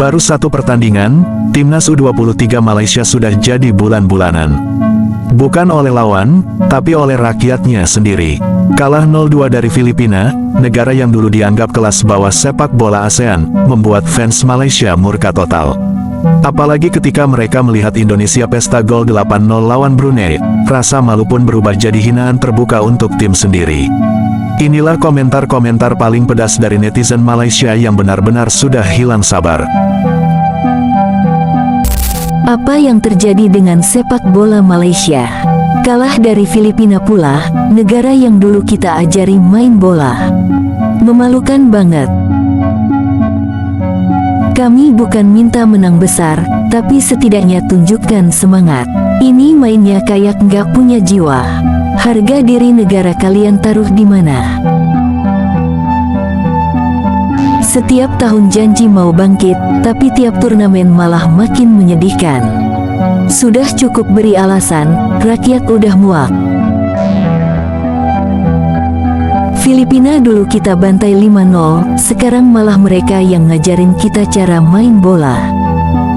Baru satu pertandingan, Timnas U23 Malaysia sudah jadi bulan-bulanan. Bukan oleh lawan, tapi oleh rakyatnya sendiri. Kalah 0-2 dari Filipina, negara yang dulu dianggap kelas bawah sepak bola ASEAN, membuat fans Malaysia murka total. Apalagi ketika mereka melihat Indonesia pesta gol 8-0 lawan Brunei, rasa malu pun berubah jadi hinaan terbuka untuk tim sendiri. Inilah komentar-komentar paling pedas dari netizen Malaysia yang benar-benar sudah hilang sabar. Apa yang terjadi dengan sepak bola Malaysia? Kalah dari Filipina pula, negara yang dulu kita ajari main bola. Memalukan banget. Kami bukan minta menang besar, tapi setidaknya tunjukkan semangat. Ini mainnya kayak nggak punya jiwa. Harga diri negara kalian taruh di mana? Setiap tahun janji mau bangkit, tapi tiap turnamen malah makin menyedihkan. Sudah cukup beri alasan, rakyat udah muak. Filipina dulu kita bantai 5-0, sekarang malah mereka yang ngajarin kita cara main bola.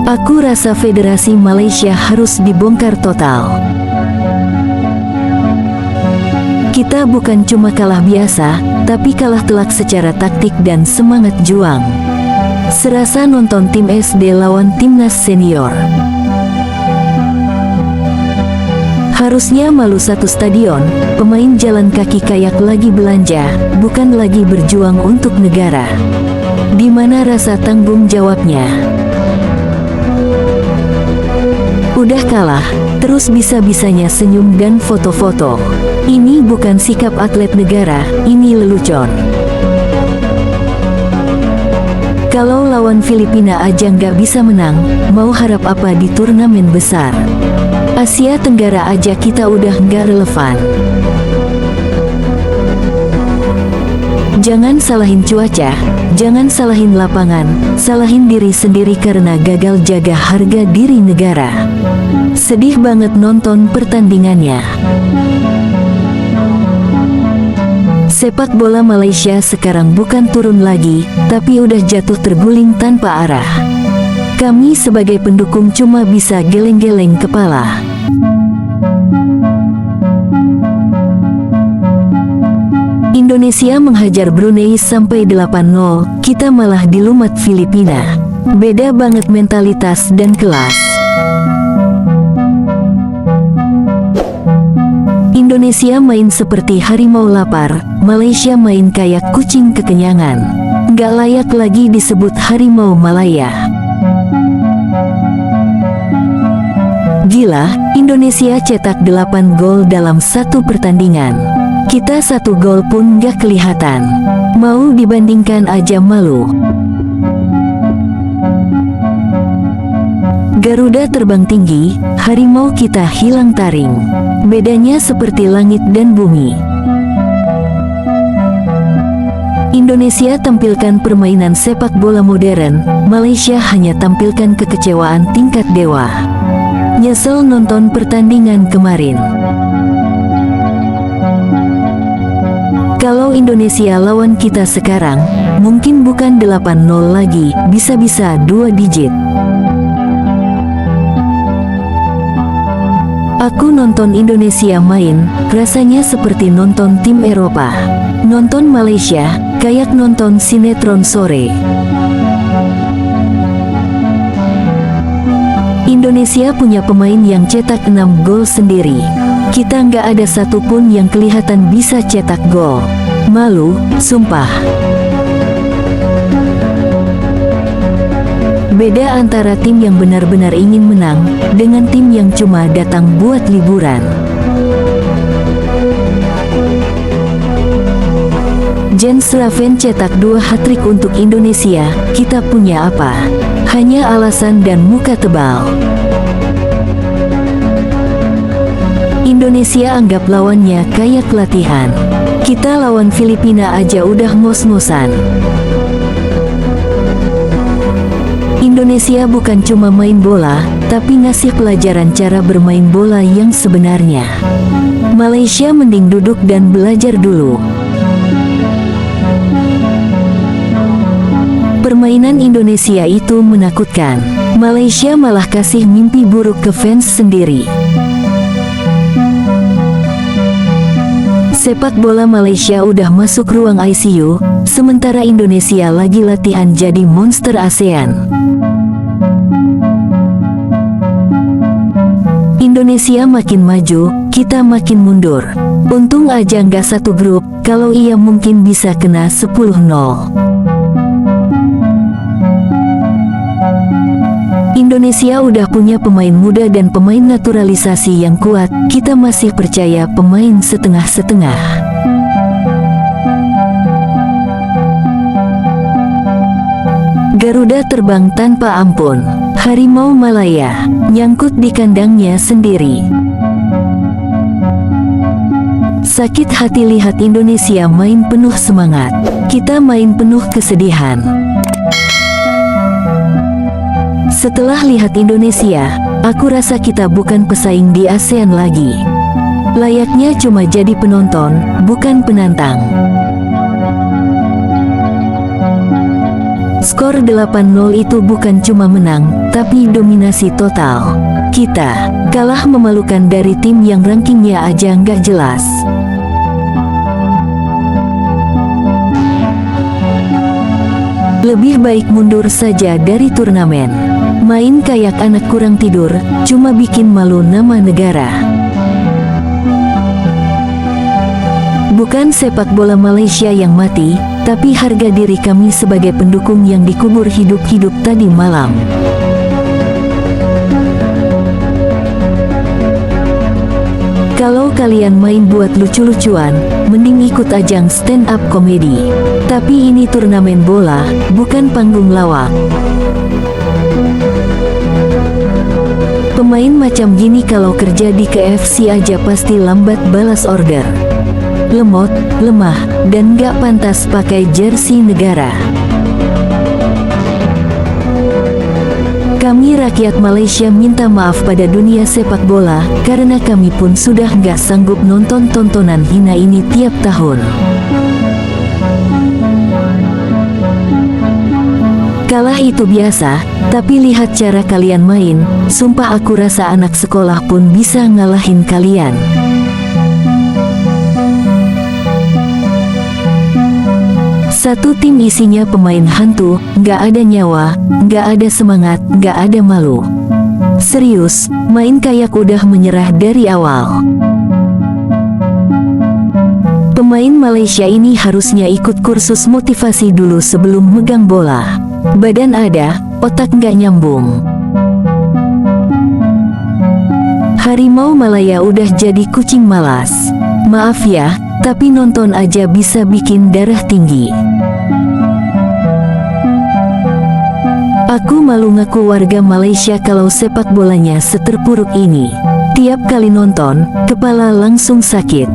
Aku rasa Federasi Malaysia harus dibongkar total. Kita bukan cuma kalah biasa, tapi kalah telak secara taktik dan semangat juang. Serasa nonton tim SD lawan timnas senior. Harusnya malu satu stadion, pemain jalan kaki kayak lagi belanja, bukan lagi berjuang untuk negara. Di mana rasa tanggung jawabnya? Udah kalah, terus bisa-bisanya senyum dan foto-foto. Ini bukan sikap atlet negara, ini lelucon. Kalau lawan Filipina aja nggak bisa menang, mau harap apa di turnamen besar? Asia Tenggara aja kita udah nggak relevan. Jangan salahin cuaca, jangan salahin lapangan, salahin diri sendiri karena gagal jaga harga diri negara. Sedih banget nonton pertandingannya. Sepak bola Malaysia sekarang bukan turun lagi, tapi udah jatuh terguling tanpa arah. Kami sebagai pendukung cuma bisa geleng-geleng kepala. Indonesia menghajar Brunei sampai 8-0, kita malah dilumat Filipina. Beda banget mentalitas dan kelas. Indonesia main seperti harimau lapar, Malaysia main kayak kucing kekenyangan. Nggak layak lagi disebut harimau Malaya. Gila, Indonesia cetak 8 gol dalam satu pertandingan. Kita 1 gol pun nggak kelihatan. Mau dibandingkan aja malu. Garuda terbang tinggi, harimau kita hilang taring. Bedanya seperti langit dan bumi. Indonesia tampilkan permainan sepak bola modern, Malaysia hanya tampilkan kekecewaan tingkat dewa. Nyesel nonton pertandingan kemarin. Kalau Indonesia lawan kita sekarang, mungkin bukan 8-0 lagi, bisa-bisa 2 digit. Aku nonton Indonesia main, rasanya seperti nonton tim Eropa. Nonton Malaysia, kayak nonton sinetron sore. Indonesia punya pemain yang cetak 6 gol sendiri. Kita nggak ada satupun yang kelihatan bisa cetak gol. Malu, sumpah. Beda antara tim yang benar-benar ingin menang, dengan tim yang cuma datang buat liburan. Jens Raven cetak 2 hat-trick untuk Indonesia, kita punya apa? Hanya alasan dan muka tebal. Indonesia anggap lawannya kayak latihan. Kita lawan Filipina aja udah ngos-ngosan. Indonesia bukan cuma main bola, tapi ngasih pelajaran cara bermain bola yang sebenarnya. Malaysia mending duduk dan belajar dulu. Permainan Indonesia itu menakutkan. Malaysia malah kasih mimpi buruk ke fans sendiri. Sepak bola Malaysia udah masuk ruang ICU, sementara Indonesia lagi latihan jadi monster ASEAN. Indonesia makin maju, kita makin mundur. Untung aja nggak satu grup, kalau iya mungkin bisa kena 10-0. Indonesia udah punya pemain muda dan pemain naturalisasi yang kuat, kita masih percaya pemain setengah-setengah. Garuda terbang tanpa ampun, Harimau Malaya nyangkut di kandangnya sendiri. Sakit hati lihat Indonesia main penuh semangat, kita main penuh kesedihan. Setelah lihat Indonesia, aku rasa kita bukan pesaing di ASEAN lagi. Layaknya cuma jadi penonton, bukan penantang. Skor 8-0 itu bukan cuma menang, tapi dominasi total. Kita kalah memalukan dari tim yang rankingnya aja nggak jelas. Lebih baik mundur saja dari turnamen. Main kayak anak kurang tidur, cuma bikin malu nama negara. Bukan sepak bola Malaysia yang mati, tapi harga diri kami sebagai pendukung yang dikubur hidup-hidup tadi malam. Kalau kalian main buat lucu-lucuan, mending ikut ajang stand up komedi. Tapi ini turnamen bola, bukan panggung lawak. Pemain macam gini kalau kerja di KFC aja pasti lambat balas order. Lemot, lemah, dan gak pantas pakai jersey negara. Kami rakyat Malaysia minta maaf pada dunia sepak bola, karena kami pun sudah gak sanggup nonton tontonan hina ini tiap tahun. Kalah itu biasa, tapi lihat cara kalian main, sumpah aku rasa anak sekolah pun bisa ngalahin kalian. Satu tim isinya pemain hantu, nggak ada nyawa, nggak ada semangat, nggak ada malu. Serius, main kayak udah menyerah dari awal. Pemain Malaysia ini harusnya ikut kursus motivasi dulu sebelum megang bola. Badan ada, otak nggak nyambung. Harimau Malaya udah jadi kucing malas. Maaf ya, tapi nonton aja bisa bikin darah tinggi. Aku malu ngaku warga Malaysia kalau sepak bolanya seterpuruk ini. Tiap kali nonton, kepala langsung sakit.